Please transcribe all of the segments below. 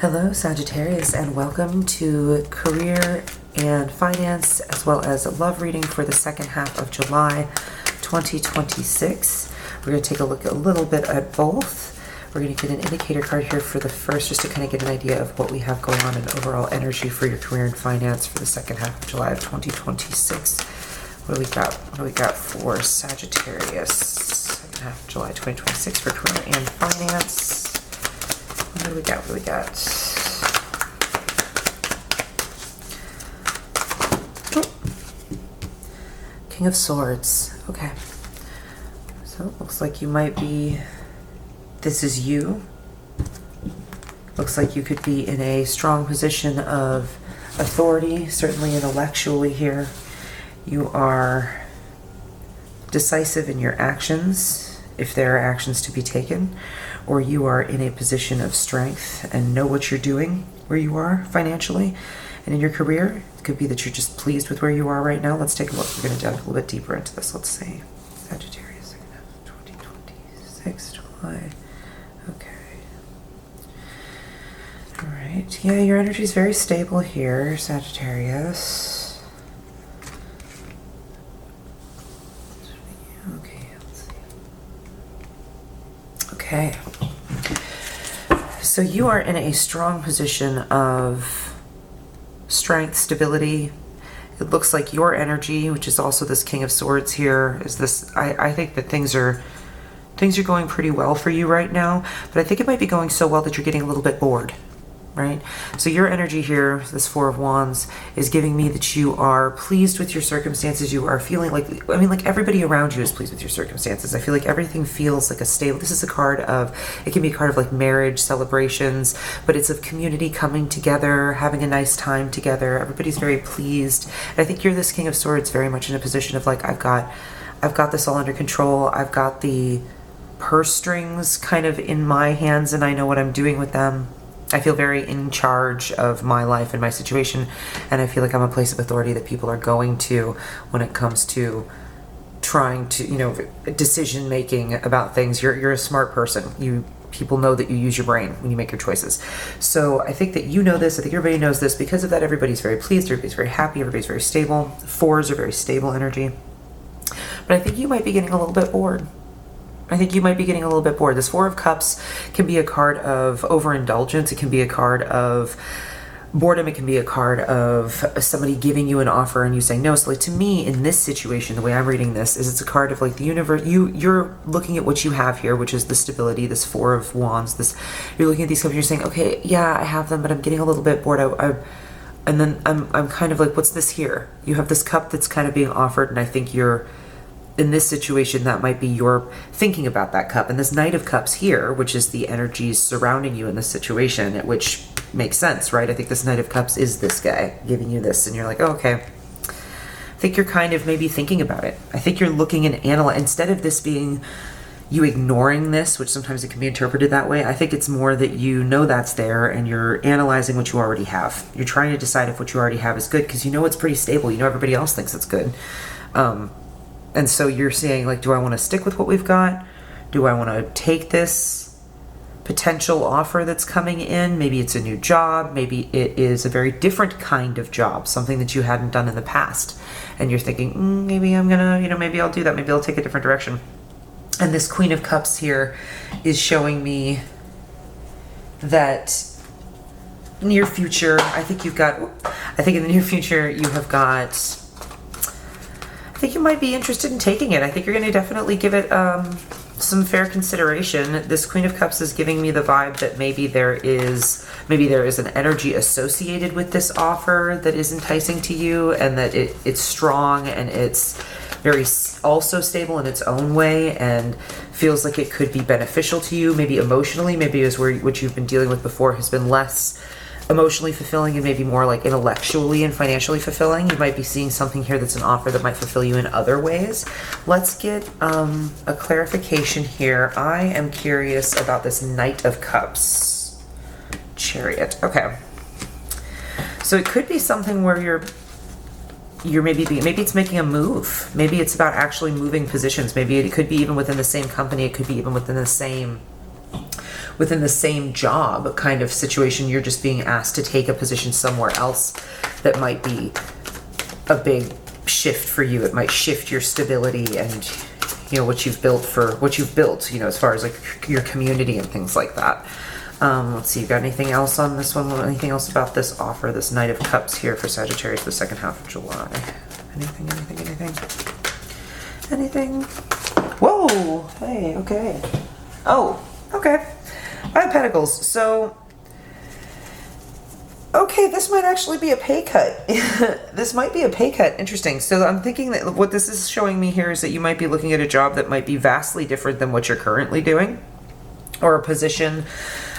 Hello Sagittarius, and welcome to career and finance as well as a love reading for the second half of July 2026. We're going to take a look a little bit at both. We're going to get an indicator card here for the first just to kind of get an idea of what we have going on in overall energy for your career and finance for the second half of July of 2026. What do we got? What do we got for Sagittarius? Second half of July 2026 for career and finance. What do we got? What do we got? King of Swords. Okay. So it looks like you might be, this is you. Looks like you could be in a strong position of authority, certainly intellectually here. You are decisive in your actions, if there are actions to be taken, or you are in a position of strength and know what you're doing where you are financially and in your career. It could be that you're just pleased with where you are right now. Let's take a look. We're going to dive a little bit deeper into this. Let's see. Sagittarius, second half of 2026, July. Okay. All right. Yeah, your energy is very stable here, Sagittarius. Okay, so you are in a strong position of strength, stability. It looks like your energy, which is also this King of Swords here, is this. I think that things are going pretty well for you right now, but I think it might be going so well that you're getting a little bit bored. Right? So your energy here, this Four of Wands, is giving me that you are pleased with your circumstances. You are feeling like, like everybody around you is pleased with your circumstances. I feel like everything feels like a stable, this is a card of, it can be a card of like marriage, celebrations, but it's of community coming together, having a nice time together. Everybody's very pleased. And I think you're this King of Swords very much in a position of like, I've got this all under control. I've got the purse strings kind of in my hands and I know what I'm doing with them. I feel very in charge of my life and my situation, and I feel like I'm a place of authority that people are going to when it comes to trying to, decision making about things. You're a smart person. People know that you use your brain when you make your choices. So I think that you know this. I think everybody knows this. Because of that, everybody's very pleased. Everybody's very happy. Everybody's very stable. Fours are very stable energy. But I think you might be getting a little bit bored. This Four of Cups can be a card of overindulgence. It can be a card of boredom. It can be a card of somebody giving you an offer and you saying no. So like to me, in this situation, the way I'm reading this is it's a card of like the universe. You're looking at what you have here, which is the stability, this Four of Wands. You're looking at these cups and you're saying, okay, yeah, I have them, but I'm getting a little bit bored. And then I'm kind of like, what's this here? You have this cup that's kind of being offered, and I think you're in this situation, that might be your thinking about that cup. And this Knight of Cups here, which is the energies surrounding you in this situation, which makes sense, right? I think this Knight of Cups is this guy giving you this, and you're like, oh, okay. I think you're kind of maybe thinking about it. I think you're looking and analyzing, instead of this being you ignoring this, which sometimes it can be interpreted that way. I think it's more that you know that's there and you're analyzing what you already have. You're trying to decide if what you already have is good because you know it's pretty stable. You know everybody else thinks it's good. And so you're saying, like, do I want to stick with what we've got? Do I want to take this potential offer that's coming in? Maybe it's a new job. Maybe it is a very different kind of job, something that you hadn't done in the past. And you're thinking, maybe I'm going to, maybe I'll do that. Maybe I'll take a different direction. And this Queen of Cups here is showing me that near future, I think in the near future, you have got, I think you might be interested in taking it. I think you're going to definitely give it some fair consideration. This Queen of Cups is giving me the vibe that maybe there is an energy associated with this offer that is enticing to you, and that it's strong and it's very also stable in its own way and feels like it could be beneficial to you, maybe emotionally. Maybe is where what you've been dealing with before has been less emotionally fulfilling and maybe more like intellectually and financially fulfilling. You might be seeing something here that's an offer that might fulfill you in other ways. Let's get a clarification here. I am curious about this Knight of Cups. Chariot. Okay. So it could be something where you're maybe it's making a move. Maybe it's about actually moving positions. Maybe it could be even within the same company. It could be even within the same within the same job kind of situation. You're just being asked to take a position somewhere else that might be a big shift for you. It might shift your stability and, you know, what you've built, you know, as far as like your community and things like that. Let's see, you got anything else on this one? Anything else about this offer, this Knight of Cups here for Sagittarius for the second half of July? Anything? Whoa, hey, okay. Oh, okay. Five of Pentacles. So, okay, this might actually be a pay cut. This might be a pay cut. Interesting. So I'm thinking that what this is showing me here is that you might be looking at a job that might be vastly different than what you're currently doing, or a position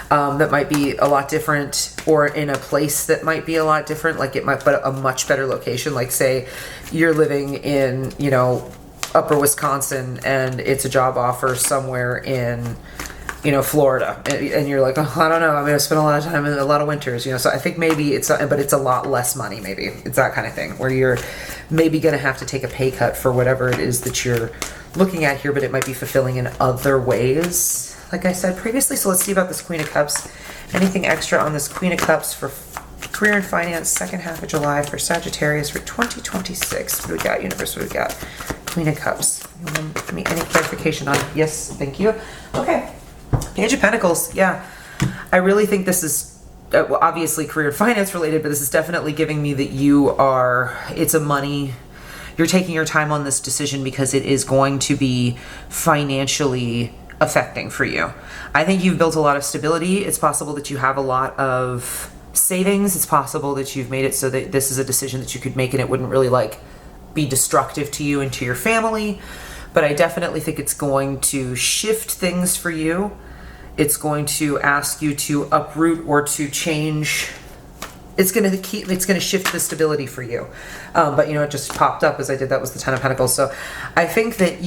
that might be a lot different, or in a place that might be a lot different, like it might, but a much better location. Like say you're living in, you know, upper Wisconsin and it's a job offer somewhere in, you know, Florida, and you're like, oh, I don't know, I'm gonna spend a lot of time in a lot of winters, you know, so I think maybe but it's a lot less money. Maybe it's that kind of thing where you're maybe gonna have to take a pay cut for whatever it is that you're looking at here, but it might be fulfilling in other ways, like I said previously. So let's see about this Queen of Cups. Anything extra on this Queen of Cups for career and finance, second half of July for Sagittarius for 2026? What do we got, universe? What do we got? Queen of Cups. Give me any clarification on? Yes, thank you. Okay. Page of Pentacles. Yeah, I really think this is well, obviously career and finance related, but this is definitely giving me that you're taking your time on this decision because it is going to be financially affecting for you. I think you've built a lot of stability. It's possible that you have a lot of savings. It's possible that you've made it so that this is a decision that you could make and it wouldn't really like be destructive to you and to your family. But I definitely think it's going to shift things for you. It's going to ask you to uproot or to change. It's going to shift the stability for you. But you know, it just popped up as I did. That was the Ten of Pentacles. So I think that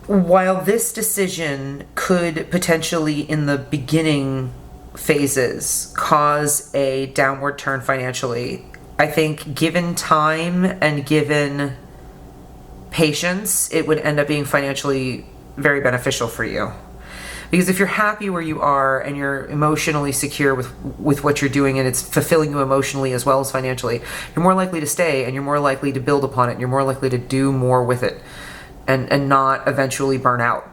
while this decision could potentially in the beginning phases cause a downward turn financially, I think given time and given patience, it would end up being financially very beneficial for you. Because if you're happy where you are and you're emotionally secure with what you're doing and it's fulfilling you emotionally as well as financially, you're more likely to stay and you're more likely to build upon it and you're more likely to do more with it and not eventually burn out.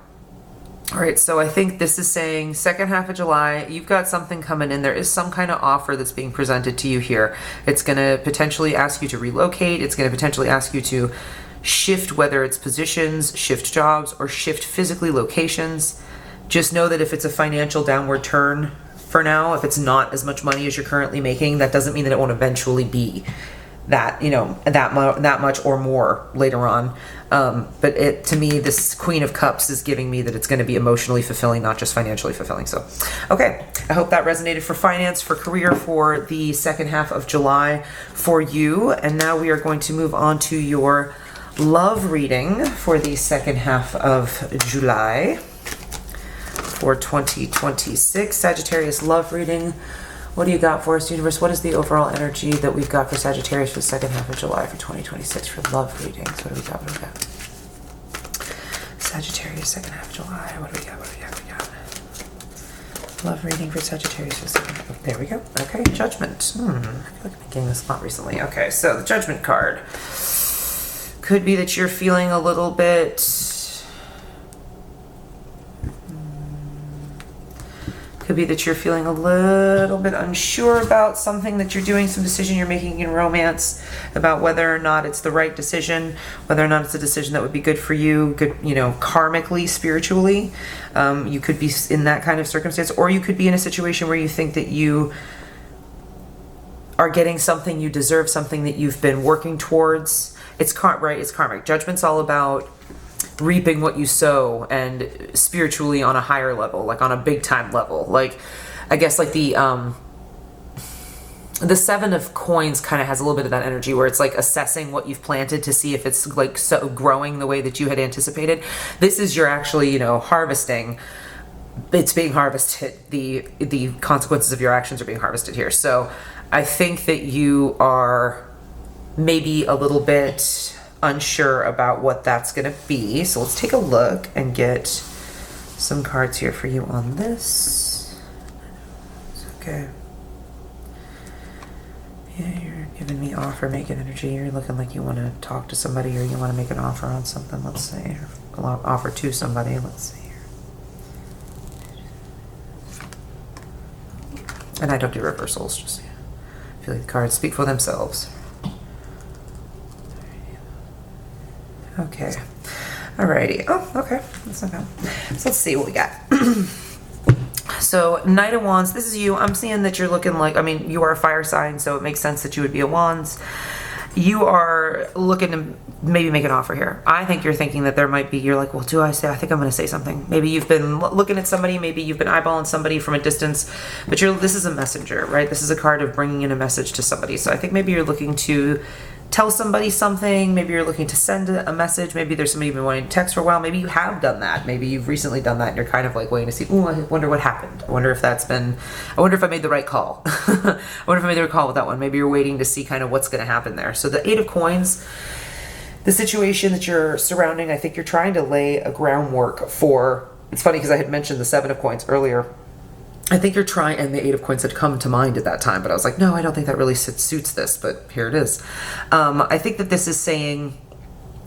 All right, so I think this is saying second half of July, you've got something coming in. There is some kind of offer that's being presented to you here. It's going to potentially ask you to relocate. It's going to potentially ask you to shift, whether it's positions, shift jobs, or shift physically locations. Just know that if it's a financial downward turn for now, if it's not as much money as you're currently making, that doesn't mean that it won't eventually be that, you know, that much or more later on. But to me, this Queen of Cups is giving me that it's going to be emotionally fulfilling, not just financially fulfilling. So, okay. I hope that resonated for finance, for career, for the second half of July for you. And now we are going to move on to your love reading for the second half of July for 2026. Sagittarius love reading. What do you got for us, universe? What is the overall energy that we've got for Sagittarius for the second half of July for 2026 for love readings? What do we got? What do we got? Sagittarius, second half of July. What do we got? What do we got? What do we got? Love reading for Sagittarius for the second half. There we go. Okay, Judgment. I feel like I've been getting this a lot recently. Okay, so the Judgment card. Could be that you're feeling a little bit unsure about something that you're doing, some decision you're making in romance, about whether or not it's the right decision, whether or not it's a decision that would be good for you, good, you know, karmically, spiritually. You could be in that kind of circumstance, or you could be in a situation where you think that you are getting something you deserve, something that you've been working towards. It's karmic. Judgment's all about reaping what you sow, and spiritually on a higher level, like on a big time level. Like, I guess like the Seven of Coins kind of has a little bit of that energy where it's like assessing what you've planted to see if it's like so growing the way that you had anticipated. This is you're actually, you know, harvesting. It's being harvested. The consequences of your actions are being harvested here. So I think that you are maybe a little bit unsure about what that's going to be. So let's take a look and get some cards here for you on this. Okay. Yeah, you're giving me offer, making energy. You're looking like you want to talk to somebody or you want to make an offer on something, let's say. Or offer to somebody, let's see here. And I don't do reversals, just I feel like the cards speak for themselves. Okay. Alrighty. Oh, okay. That's not bad. So let's see what we got. So, Knight of Wands, this is you. I'm seeing that you're looking like, I mean, you are a fire sign, so it makes sense that you would be a Wands. You are looking to maybe make an offer here. I think you're thinking that there might be, you're like, well, I think I'm going to say something. Maybe you've been looking at somebody, maybe you've been eyeballing somebody from a distance, but this is a messenger, right? This is a card of bringing in a message to somebody. So I think maybe you're looking to tell somebody something, maybe you're looking to send a message, maybe there's somebody you've been wanting to text for a while, maybe you have done that, maybe you've recently done that and you're kind of like waiting to see, oh, I wonder what happened, I wonder if I made the right call. I wonder if I made the right call with that one. Maybe you're waiting to see kind of what's going to happen there. So the 8 of Coins, the situation that you're surrounding, I think you're trying to lay a groundwork for, it's funny because I had mentioned the 7 of Coins earlier. I think you're trying, and the 8 of Coins had come to mind at that time, but I was like, no, I don't think that really suits this, but here it is. I think that this is saying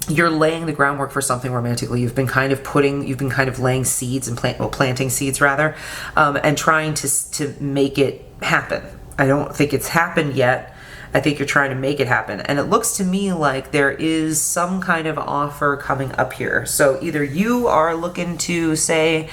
you're laying the groundwork for something romantically. You've been kind of laying seeds and planting seeds rather, and trying to make it happen. I don't think it's happened yet. I think you're trying to make it happen. And it looks to me like there is some kind of offer coming up here. So either you are looking to say,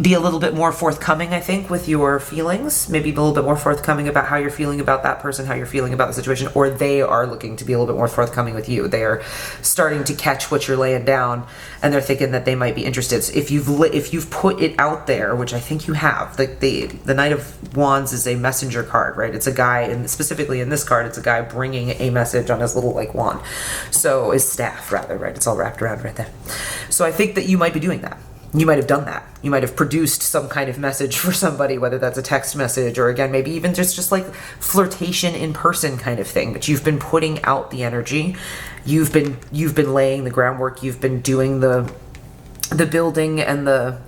be a little bit more forthcoming, I think, with your feelings, maybe a little bit more forthcoming about how you're feeling about that person, how you're feeling about the situation, or they are looking to be a little bit more forthcoming with you. They are starting to catch what you're laying down, and they're thinking that they might be interested. So if you've put it out there, which I think you have, the Knight of Wands is a messenger card, right? It's a guy, and specifically in this card, it's a guy bringing a message on his little wand. So his staff, rather, right? It's all wrapped around right there. So I think that you might be doing that. You might have done that. You might have produced some kind of message for somebody, whether that's a text message or, again, maybe even just like flirtation in person kind of thing. But you've been putting out the energy. You've been laying the groundwork. You've been doing the building and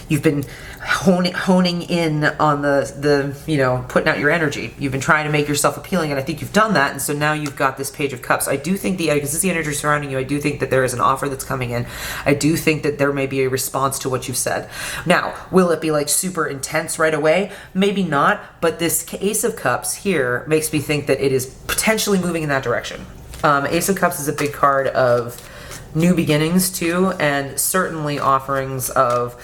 you've been honing in on the putting out your energy. You've been trying to make yourself appealing, and I think you've done that, and so now you've got this Page of Cups. I do think because this is the energy surrounding you, I do think that there is an offer that's coming in. I do think that there may be a response to what you've said. Now, will it be like super intense right away? Maybe not, but this Ace of Cups here makes me think that it is potentially moving in that direction. Ace of Cups is a big card of new beginnings too, and certainly offerings of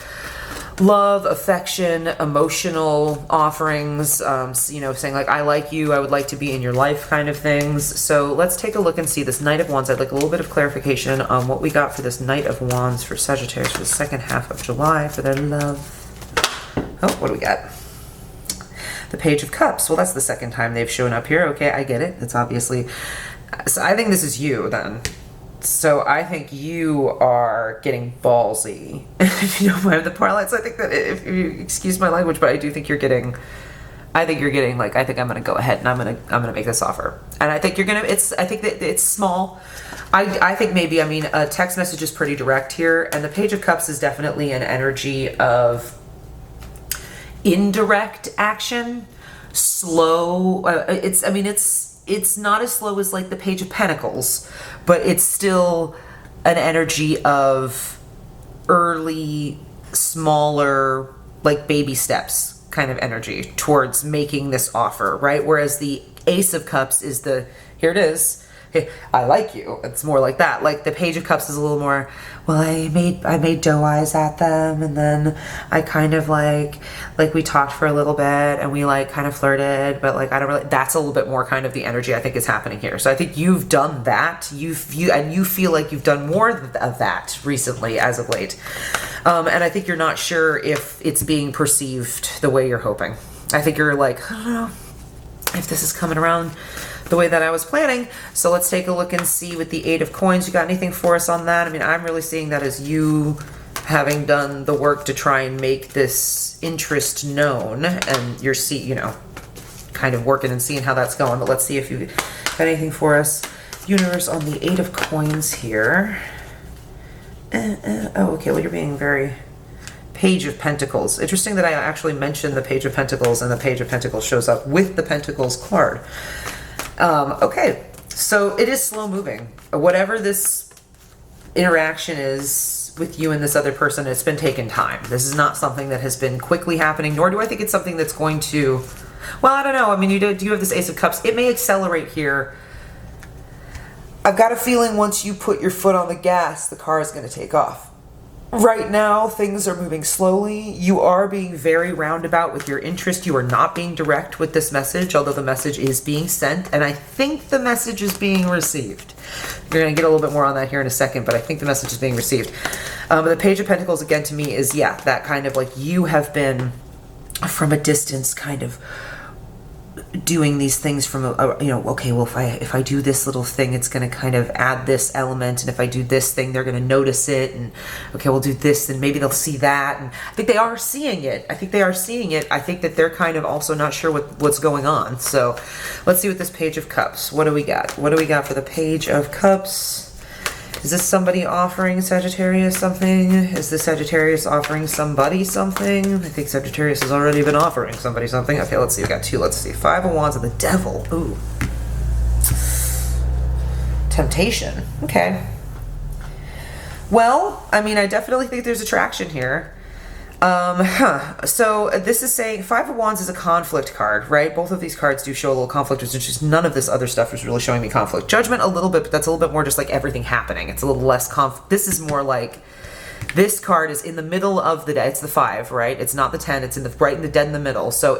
love, affection, emotional offerings, saying like, I like you, I would like to be in your life kind of things. So let's take a look and see this Knight of Wands. I'd like a little bit of clarification on what we got for this Knight of Wands for Sagittarius for the second half of July for their love. Oh, what do we got? The Page of Cups. Well, that's the second time they've shown up here. Okay, I get it. It's obviously... So I think this is you then. So I think you are getting ballsy, if you don't mind the parlance. I think that if you excuse my language, but I do think you're getting, I think I'm gonna go ahead and I'm gonna make this offer. And I think I think that it's small. I think maybe, a text message is pretty direct here, and the Page of Cups is definitely an energy of indirect action, slow. It's not as slow as like the Page of Pentacles, but it's still an energy of early, smaller, like baby steps kind of energy towards making this offer, right? Whereas the Ace of Cups is here it is. Hey, I like you. It's more like that. Like the Page of Cups is a little more, well, I made doe eyes at them, and then I kind of like we talked for a little bit and we like kind of flirted, but like I don't really, that's a little bit more kind of the energy I think is happening here. So I think you've done that. You feel like you've done more of that recently as of late. And I think you're not sure if it's being perceived the way you're hoping. I think you're like, I don't know if this is coming around the way that I was planning. So let's take a look and see with the 8 of Coins. You got anything for us on that? I'm really seeing that as you having done the work to try and make this interest known, and you're kind of working and seeing how that's going. But let's see if you got anything for us. Universe on the 8 of Coins here. Oh, okay, well, you're being very Page of Pentacles. Interesting that I actually mentioned the Page of Pentacles, and the Page of Pentacles shows up with the Pentacles card. Okay, so it is slow moving. Whatever this interaction is with you and this other person, it's been taking time. This is not something that has been quickly happening, nor do I think it's something that's going to, well, I don't know. I mean, you have this Ace of Cups. It may accelerate here. I've got a feeling once you put your foot on the gas, the car is going to take off. Right now, things are moving slowly. You are being very roundabout with your interest. You are not being direct with this message, although the message is being sent, and I think the message is being received. You're going to get a little bit more on that here in a second, but I think the message is being received. The Page of Pentacles, again, to me is, yeah, that kind of like you have been from a distance kind of doing these things from okay, well, if I do this little thing, it's going to kind of add this element, and if I do this thing, they're going to notice it, and okay, we'll do this, and maybe they'll see that, and I think they are seeing it. I think that they're kind of also not sure what's going on. So let's see what this Page of Cups, what do we got for the Page of Cups? Is this somebody offering Sagittarius something? Is this Sagittarius offering somebody something? I think Sagittarius has already been offering somebody something. Okay, let's see. We got two. Let's see. Five of Wands and the Devil. Ooh. Temptation. Okay. Well, I mean, I definitely think there's attraction here. So this is saying Five of Wands is a conflict card, right? Both of these cards do show a little conflict, which is just none of this other stuff is really showing me conflict. Judgment a little bit, but that's a little bit more just like everything happening. It's a little less this is more like, this card is in the middle of the day. It's the 5, right? It's not the 10. It's in the right in the dead in the middle. So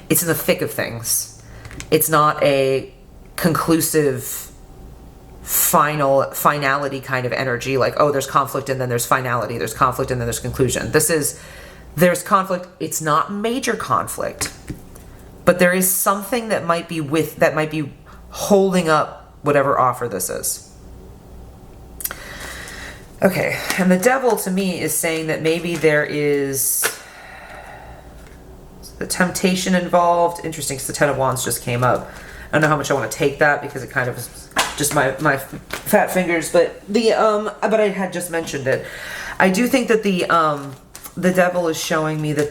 it's in the thick of things. It's not a conclusive finality kind of energy, like, oh, there's conflict and then there's finality, there's conflict and then there's conclusion. There's conflict. It's not major conflict, but there is something that might be holding up whatever offer this is. Okay, and the Devil to me is saying that maybe there is the temptation involved. Interesting, because the Ten of Wands just came up. I don't know how much I want to take that because it kind of is just my fat fingers, but but I had just mentioned it. I do think that the Devil is showing me that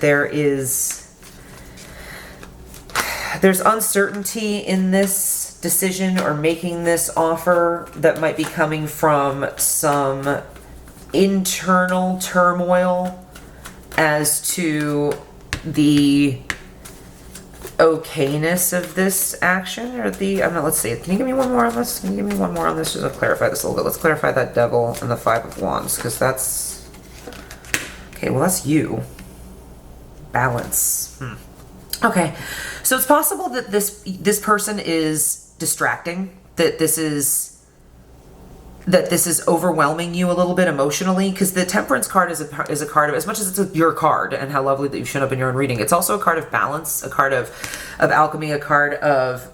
there's uncertainty in this decision or making this offer that might be coming from some internal turmoil as to the okayness of this action, or let's see. Can you give me one more on this? Just to clarify this a little bit. Let's clarify that Devil and the Five of Wands, because that's okay. Well, that's you. Balance. Okay, so it's possible that this person is distracting. That this is overwhelming you a little bit emotionally, because the Temperance card is a card of, as much as it's your card and how lovely that you've shown up in your own reading, it's also a card of balance, a card of alchemy, a card of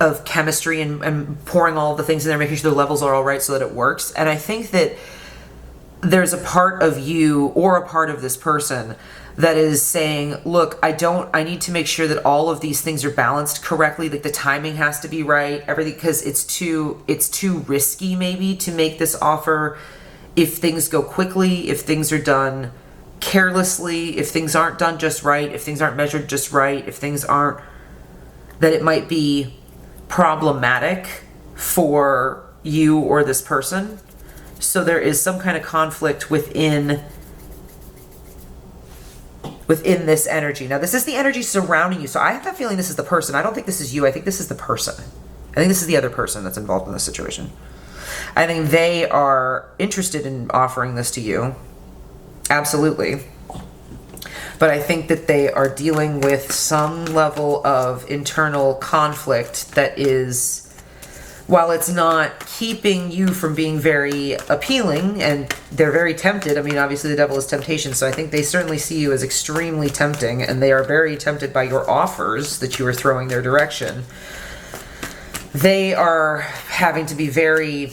of chemistry and pouring all the things in there, making sure the levels are all right so that it works. And I think that there's a part of you or a part of this person that is saying, look, I need to make sure that all of these things are balanced correctly, like the timing has to be right, everything, because it's too risky maybe to make this offer if things go quickly, if things are done carelessly, if things aren't done just right, if things aren't measured just right, if things aren't, that it might be problematic for you or this person. So there is some kind of conflict within this energy. Now, this is the energy surrounding you. So I have that feeling this is the person. I don't think this is you. I think this is the person. I think this is the other person that's involved in this situation. I think they are interested in offering this to you. Absolutely. But I think that they are dealing with some level of internal conflict that is, while it's not keeping you from being very appealing, and they're very tempted. I mean, obviously the Devil is temptation, so I think they certainly see you as extremely tempting, and they are very tempted by your offers that you are throwing their direction. They are having to be very...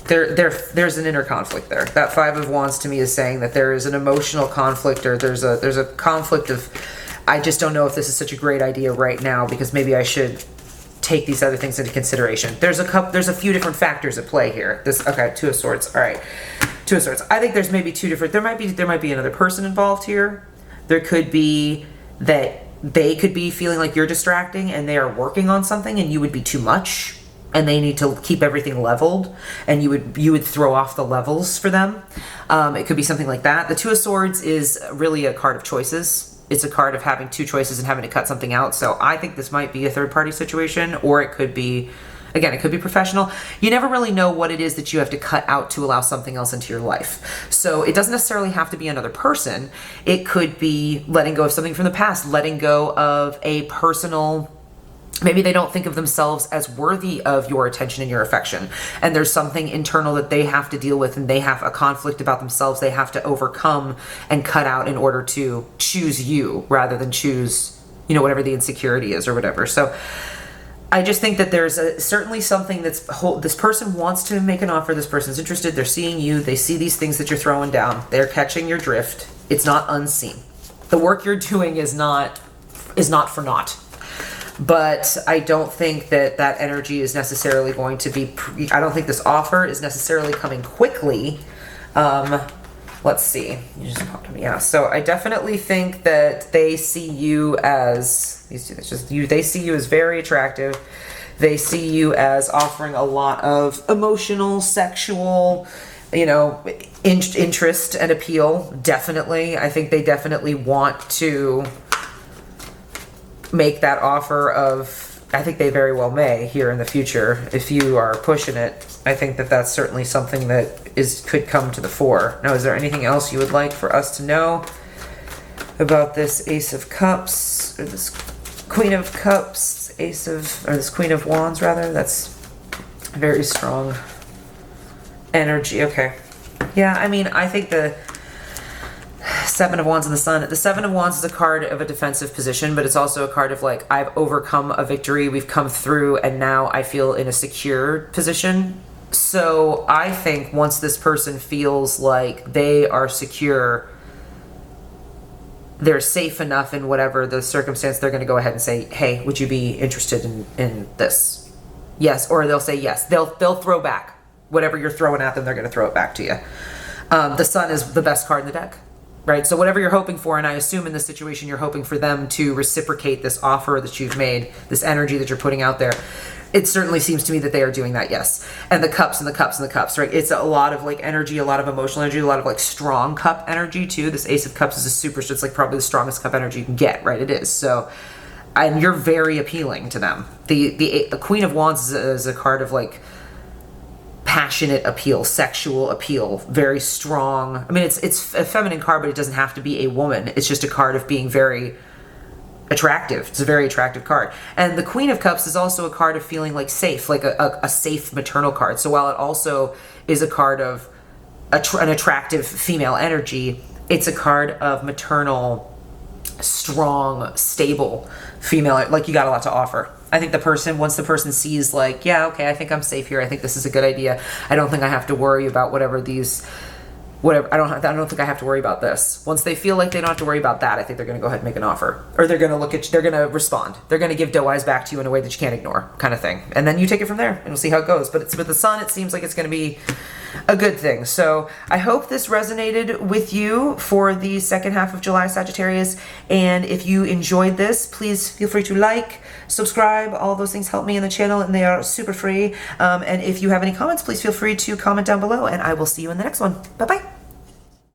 There's an inner conflict there. That Five of Wands to me is saying that there is an emotional conflict, or there's a conflict of, I just don't know if this is such a great idea right now, because maybe I should take these other things into consideration. There's a few different factors at play here. Okay, Two of Swords. All right, Two of Swords. I think there's maybe two different. There might be another person involved here. There could be that they could be feeling like you're distracting and they are working on something and you would be too much and they need to keep everything leveled and you would throw off the levels for them. It could be something like that. The Two of Swords is really a card of choices. It's a card of having two choices and having to cut something out. So I think this might be a third party situation, or it could be, again, it could be professional. You never really know what it is that you have to cut out to allow something else into your life. So it doesn't necessarily have to be another person. It could be letting go of something from the past, letting go of a personal, maybe they don't think of themselves as worthy of your attention and your affection. And there's something internal that they have to deal with, and they have a conflict about themselves they have to overcome and cut out in order to choose you rather than choose, whatever the insecurity is or whatever. So I just think that there's certainly something this person wants to make an offer. This person's interested. They're seeing you. They see these things that you're throwing down. They're catching your drift. It's not unseen. The work you're doing is not for naught. But I don't think that energy is necessarily going to be, I don't think this offer is necessarily coming quickly. Let's see. You just popped to me. Yeah. So I definitely think that they see you as, they see you as very attractive. They see you as offering a lot of emotional, sexual, interest and appeal. Definitely. I think they definitely want to make that offer of, I think they very well may here in the future if you are pushing it. I think that that's certainly something that could come to the fore. Now, is there anything else you would like for us to know about this Ace of Cups, or this Queen of Cups, this Queen of Wands rather? That's very strong energy. Okay. Yeah, I mean, I think the Seven of Wands and the Sun. The Seven of Wands is a card of a defensive position, but it's also a card of like, I've overcome a victory, we've come through, and now I feel in a secure position. So I think once this person feels like they are secure, they're safe enough in whatever the circumstance, they're going to go ahead and say, hey, would you be interested in this? Yes. Or they'll say yes. They'll throw back. Whatever you're throwing at them, they're going to throw it back to you. The Sun is the best card in the deck. Right? So whatever you're hoping for, and I assume in this situation you're hoping for them to reciprocate this offer that you've made, this energy that you're putting out there. It certainly seems to me that they are doing that, yes. And the cups and the cups and the cups, right? It's a lot of like energy, a lot of emotional energy, a lot of like strong cup energy too. This Ace of Cups is it's like probably the strongest cup energy you can get, right? It is. So, and you're very appealing to them. The Queen of Wands is a card of like passionate appeal, sexual appeal, very strong. I mean, it's a feminine card, but it doesn't have to be a woman. It's just a card of being very attractive. It's a very attractive card. And the Queen of Cups is also a card of feeling like safe, like a safe maternal card. So while it also is a card of an attractive female energy, it's a card of maternal, strong, stable female, like you got a lot to offer. I think once the person sees like, yeah, okay, I think I'm safe here. I think this is a good idea. I don't think I have to worry about I don't think I have to worry about this. Once they feel like they don't have to worry about that, I think they're going to go ahead and make an offer. Or they're going to respond. They're going to give doe eyes back to you in a way that you can't ignore, kind of thing. And then you take it from there and we'll see how it goes. But with the Sun, it seems like it's going to be a good thing. So I hope this resonated with you for the second half of July, Sagittarius. And if you enjoyed this, please feel free to like, subscribe. All of those things help me in the channel and they are super free. And if you have any comments, please feel free to comment down below and I will see you in the next one. Bye-bye.